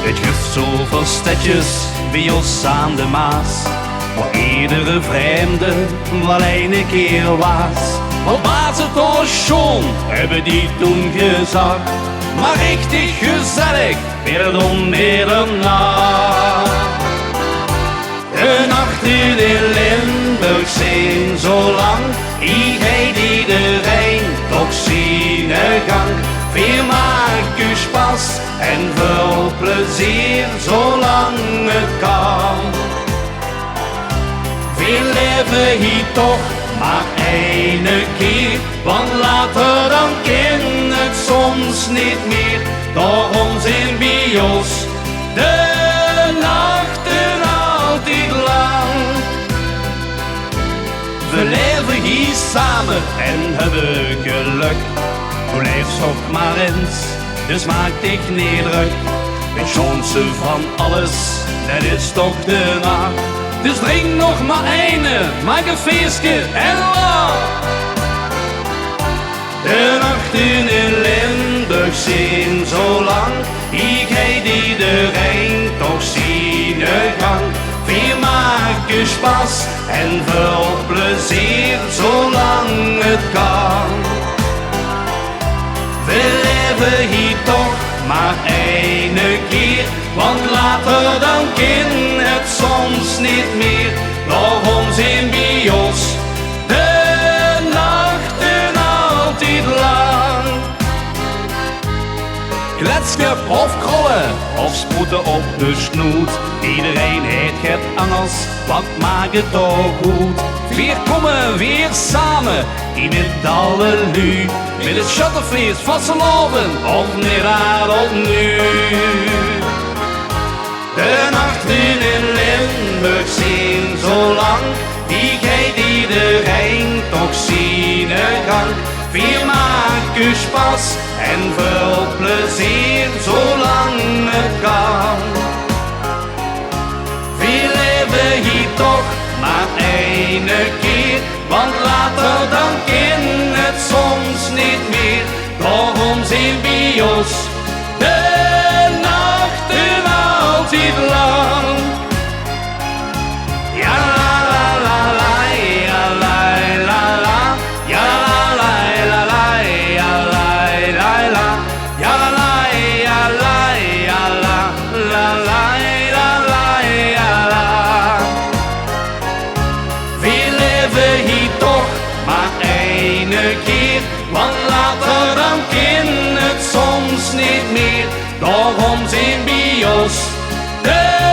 Het geeft zoveel stedjes bij ons aan de Maas, waar iedere vreemde wel een keer was. Wat was het toch schoon, hebben die toen gezegd, maar richtig gezellig weer om middernacht. De nachten in Limburg zijn zo lang, ik heet iedereen toch zien gang. Veel maak u spas en veel plezier zolang het kan. Veel leven hier toch maar één keer, want later dan kan het soms niet meer. Daarom zijn bij ons de nachten altijd lang. We leven hier samen en hebben geluk. Blijf toch maar eens, dus maak dich niet druk. Het schoonste van alles, dat is toch de nacht. Dus drink nog maar eene, maak een feestje en lach. De nachten in Limburg zijn zo lang, ik heet iedereen toch zien gang. Veel maak je spas en veel plezier zolang het kan. We leven hier toch maar één keer, want later dan kan het soms niet meer. Daarom zijn bij ons de nachten altijd lang. Kletskep of krollen of sproeten op de snoet, iedereen heeft het anders, wat maakt het toch goed. Weer komen weer samen, in met alle lu, met het shutterfeest vastelovend of middag opnieuw. De nachten in Limburg zijn zo lang, die geeft iedereen toch zien gang. Veel maak u spas en veel plezier zolang het kan. Veel leven hier toch maar één keer, want later dan kan het soms niet meer. Daarom zijn bij ons de nachten altijd lang. Ja la la la, ja la la la, ja la la la, ja la la la, ja la ja la ja la la la la ja la. We leven hier toch maar één keer, want later dan kan het soms niet meer. Daarom zijn bij ons de